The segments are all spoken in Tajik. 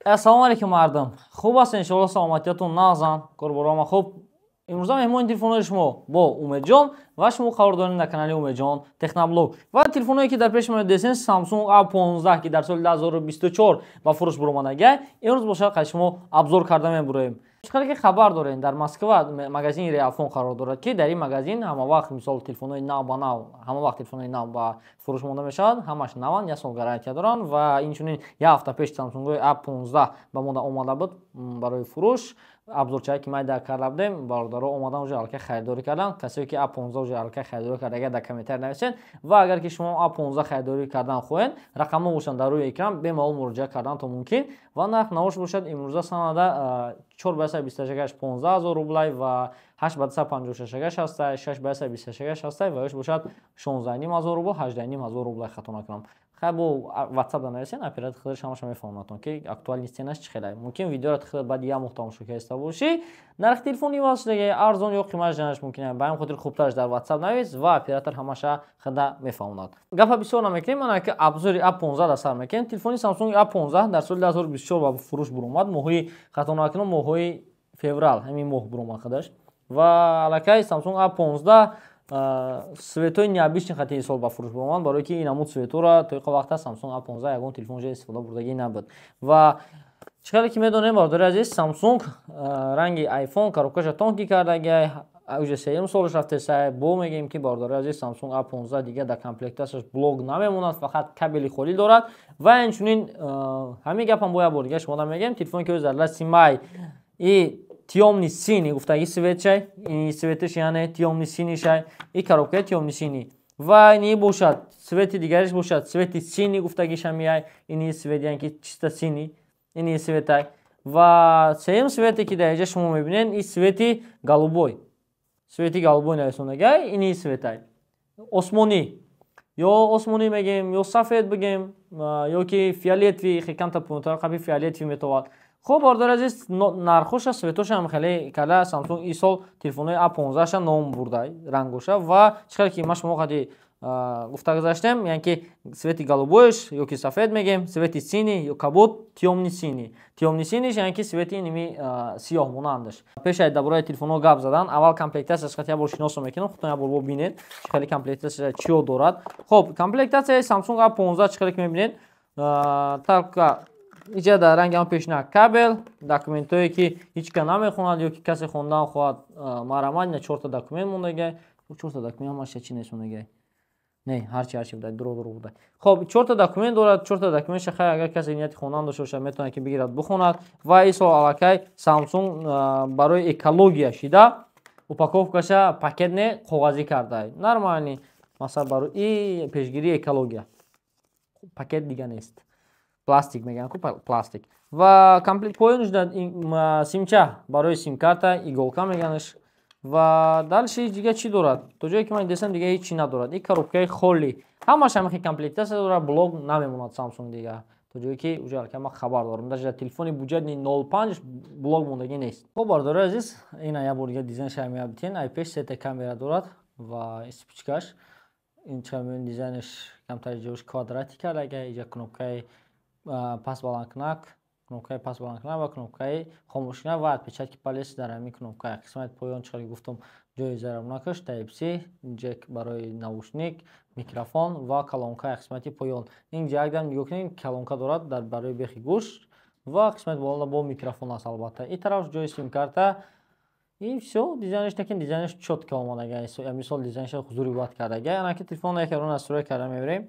Ассалому алейкум мардум. Хуб аст иншоалло саломатиятон нағзан. Корборама хуб. Имрӯза меҳмони телефонҳои шумо бо Умедҷон ва шумо хабар доред дар канали Умедҷон Техноблог. Ва телефонҳое ки дар пеши мо дестем Samsung A15 ки дар соли 2024 ба фурӯш буромадагай. Имрӯз бошад қайд шумо обзор карда мебуроем. Чиқдар ки хабар дорем дар Москва магазини Реалфон қарор дорад ки дар ин магазин ҳама вақт мисол телефонҳои нав ба нав, ҳама вақт телефонҳои нав ба фурӯш монда мешавад. Ҳамаш наванд, 1 сол гарантия доранд ва инчунин 1 ҳафта пеш Samsung A15 ба монда омада буд барои фурӯш. Обзорчае ки майда карда будем, бародаро омадан уже аллакай харидорӣ кардан. Касое ки A15 уже аллакай харидорӣ кардага дар комментарий нависед ва агар ки шумо A15 харидорӣ кардан хоҳед, рақамҳо бошанд дар рӯи экран, бемалол муроҷиат кардан то мумкин ва нарх навош бошад имрӯза санада 4,28 15 000 рублай ва 8,56 ҳастай, 6,26 ҳастай ва ёш бошад 16,5 рублай, 18,5 рублай хато накунам. Хай бо WhatsApp данависен, оператор худаш ҳамаша мефаҳматон ки актуальни ценаш чӣ хелай. Мумкин видеоро худат баъди 1 моҳ тамошо карда бошӣ. Нархи телефони васидаги арзон ё қимат ҷанаш мумкин. Ба ҳамин хотир хубтараш дар WhatsApp навис ва оператор ҳамаша худа мефаҳмад. Гапа бисёр намекунем, мана ки обзори A15 дар сар мекунем. Телефони Samsung A15 дар соли 2024 ба фурӯш буромад. Моҳи хато накунам, моҳи феврал, ҳамин моҳ буромад худаш. Ва аллакай Samsung A15 светои необычни хати ин сол ба фурӯш буромад, барое ки инамуд светора то иқа вақта Samsung A15 ягон телефон ҷо истифода бурдагӣ набуд. Ва чӣ қадр ки медонем бародари азиз, Samsung ранги iPhone коробкаша тонкӣ кардагай, уже 3 солаш рафтесай. Бо мегӯем ки бародари азиз, Samsung A15 дига дар комплектасиаш блок намемонад, фақат кабели холӣ дорад ва инчунин ҳамин гапам бо як бор дига шумо мегӯем, телефоне ки дар ласти май и тёмни синий гуфтаги светшай, ин светиш яъне тёмни синишай, и коробкаи тёмни синий. Ва ин бошад свети дигариш бошад свети синий гуфтагиша мияй, ин свет яъне ки чиста синий, ин светай. Ва сеюм свете ки дар инҷа шумо мебинед, ин свети голубой. Свети голубой нависондагай, ин светай. Осмонӣ. Ё осмонӣ мегем, ё сафед бигем, ё ки фиолетови, хикамта пунтар қаби фиолетови метавад. Хуб бародари азиз, нархоша светоша хеле кала Samsung ин сол телефонои A15 ном бурда рангоша ва чӣ қадр ки ма шумо қади гуфта гузаштем, яъне ки свети голубоиш ё ки сафед мегем, свети синий ё кабут тёмни синий. Тёмни синиш яъне ки свети ними сиёҳ монандаш. Пешай дар бораи телефонҳо гап задан, аввал комплектасияш як бор шиносо мекунам, худтон як бор бинед чӣ қадр комплектасияш чиё дорад. Хуб, комплектасияи Samsung A15 чӣ қадр ки мебинед, талка иҷа дар ранги ҳам пешна кабел, документое ки ҳичка намехонад ё ки касе хондан хоҳад марамад, на 4 документ мондагай. 4 документ ҳамаш чӣ нест мондагай. Не, ҳарчи буда, дуро буда. Хуб, 4 документ дорад, 4 документ шахай агар касе нияти хондан дошта бошад, метавонад ки бигирад бихонад. Ва ин сол аллакай Samsung барои экология шида упаковкаша пакетне коғазӣ карда. Нормальни, масалан барои пешгирии экология. Пакет дига нест. Пластик мегӯям, пластик. Ва комплект поёниш симча барои сим-карта, иголка меганаш. Ва дальше дига чӣ дорад? То ҷое ки ман дестам дига ҳеҷ чӣ надорад. Ин коробкаи холӣ. Ҳамаш ҳамихи комплектация дорад, блок намемонад Samsung дига. То ҷое ки уже аллакай ман хабар дорам. Даже телефони буҷетни 05 блок мондагӣ нест. Хуб бародари азиз, ина як бор дига дизайнша меабитен. Айпеш сета камера дорад ва спичкаш. Ин чамин дизайнаш камтари ҷош квадрати кардагай, иҷа кнопкаи пас баландкунак, кнопкаи пас баландкунак ва кнопкаи хомӯшкунак ва отпечатки палец дар ҳамин кнопка. Қисмати поён чӣ қадр гуфтам ҷои зарамнакаш, Type-C, ҷек барои наушник, микрофон ва калонка қисмати поён. Ин ҷакдам нигоҳ кунед, калонка дорад дар барои бехи гӯш ва қисмати боланда бо микрофон аст албатта. Ин тараф ҷои сим-карта. И всё, дизайнаш такин дизайнаш чётка омадагай. Мисол дизайнаш ҳузури бад кардагай. Ана ки телефон якро настрой карда мебарем.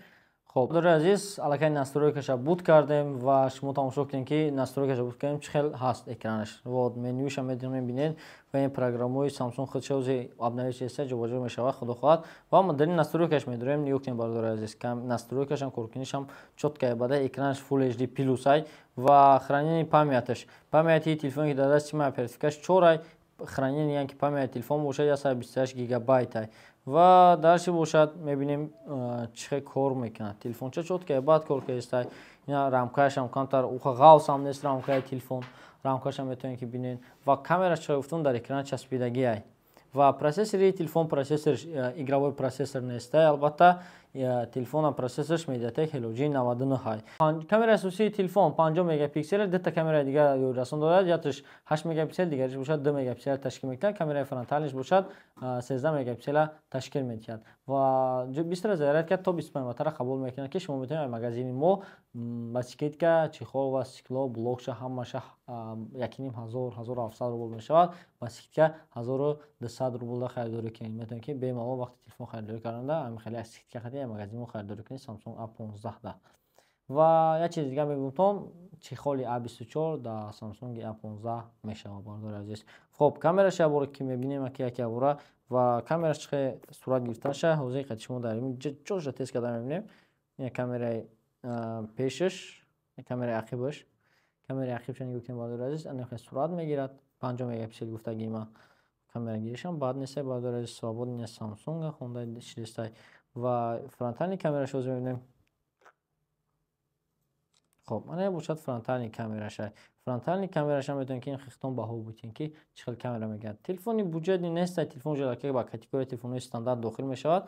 Хуб, бародари азиз, аллакай настройкаша буд кардем ва шумо тамошо кунед ки настройкаша буд кардем чӣ хел ҳаст экранаш. Вот менюша мебинед ва ин программои Samsung худша ози обновиш еста ҷобаҷо мешавад, худо хоҳад. Ва мо дар ин настройкаш медорем, нигоҳ кунед бародари азиз, настройкашам коркунишам чётка бада, экранаш Full HD плюсай ва хранение памяташ. Памяти телефоне ки дар дасти ма оперативкаш 4 хранение яъне ки памяти телефон бошад 128 гигабайтай. Ва дальше бошад мебинем чӣ кор мекунад. Телефонча чотка баъд кор кардистай. Ина рамкаашам камтар ғавс ҳам нест рамкаи телефон. Рамкаашам метавонед ки бинед. Ва камераш чӣ гуфтам дар экран часпидагиай. Ва процессори телефон процессор игровой процессор нестай. Албатта телефона процессорш Mediatek Helio G99 ҳай. Камераи асосии телефон 50 мегапиксел, дата камераи дигар ёррасон дорад. Якаш 8 мегапиксел, дигариш бошад 2 мегапиксел ташкил мекунад. Камераи фронталиш бошад 13 мегапиксел ташкил мекунад ва бистра заряд кард то 25 ваттара қабул мекунад ки шумо метавонед магазини мо ба сикетка, чихол ва стекло, блокша ҳамаша 1500-1700 рубл мешавад. Ба сикетка 1200 рубл харидорӣ кунед. Метавонед ки бемалол вақти телефон харидорӣ карданда ҳамин хеле аз сикетка хатия магазини мо харидорӣ кунед Samsung A15 да. Ва як чиз дигар мегуфтам, чихоли A24 да Samsung A15 мешавад бардори азиз. Хоб, камераш ябора ки мебинем яки ябора ва камераш чихе сурат гирифташа ҳозир қати шумо дарим ҷоша тест карда мебинем. Ин камераи пешаш, камераи ақибаш. Камераи ақибша нигоҳ бардори азиз, ана сурат мегирад 50 мегапиксел гуфтаги ма камера гиришам баъд неста бардори азиз свободни Samsung хонда 400 ва фронтални камераш ҳозир мебинем. خب من باشد فرانتال کامراشه فرانتال کامراشه میتونین که این خیختون باهو بودین که چخل کامرا میگه تلفنی بوجودی نیست تلفن جدا که با کاتگوری تلفن استاندارد داخل میشود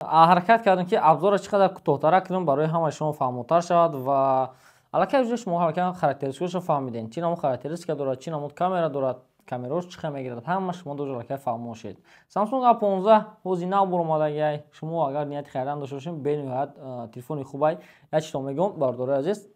حرکت کردم که ابزار چقدر کوتاه‌تر کنم برای همه شما فهم‌تر شود و الکی شما حرکت خاراکتریستیکش رو فهمیدین چی نمو خاراکتریستیک دارد چی نمو کامرا دارد камерош чиқа мегирад ҳама шумо дожалака фаҳмошед. Samsung A15 ҳози нав буромадагиай шумо агар нияти хайран дошта бошед бениҳоят телефони хубай ячто мегум бардори азиз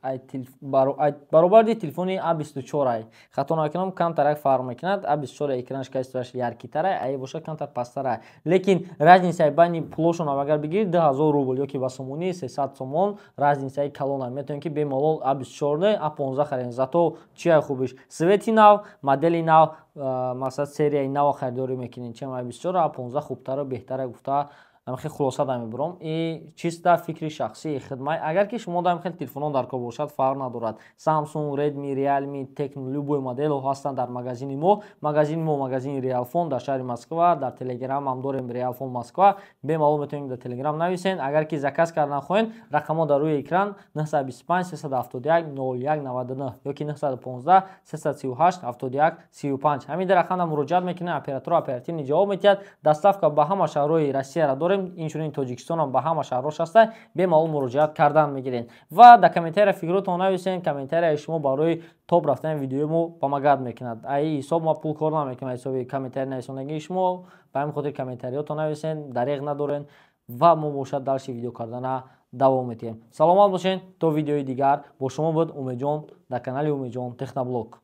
баробарди телефони A24 ай хато накунам камтарак фарқ мекунад A24 экранаш кайстраш яркитара ай бошад камтар пастара лекин разницаи байни пулошонам агар бигирид 2000 рубл ёки ба сомони 300 сомон разницаи калона метавонед ки бемалол A24 A15 харидед зато чия хубиш свети нав модели нав мақсад серияи нав харидорӣ мекунед чема A24 A15 хубтару беҳтара гуфта хеле хулоса да мебурам и чиста фикри шахсии хидмат агар ки шумо дар хеле телефонон дар кор бошад фарқ надорад Samsung, Redmi, Realme, Tecno любой модело ҳастанд дар магазини мо магазини Realphone дар шаҳри Москва дар Telegram ҳам дорем Realphone Москва бемалол метавонед дар Telegram нависед агар ки заказ кардан хоҳед рақамҳо дар рӯи экран 925 371 0199 ёки 915 338 71 35 ҳамин дар рақамда муроҷиат мекунед оператор оперативни ҷавоб метиҳад доставка ба ҳама шаҳрҳои Россияро дорем инчунин Тоҷикистон ба ҳама шаҳрҳош аста бемалол муроҷиат кардан мегиред ва дар комментария фикротон нависед комментарияи шумо барои топ рафтани видеои мо помогат мекунад ай ҳисоб ма пул кор намекунад ҳисоби комментария нависондагии шумо ба ҳамин хотир комментариётон нависед дареғ надорен ва мо бошад далши видео кардана давом метиҳем. Саломат бошед то видеои дигар бо шумо буд Умедҷон дар канали Умедҷон Техноблог.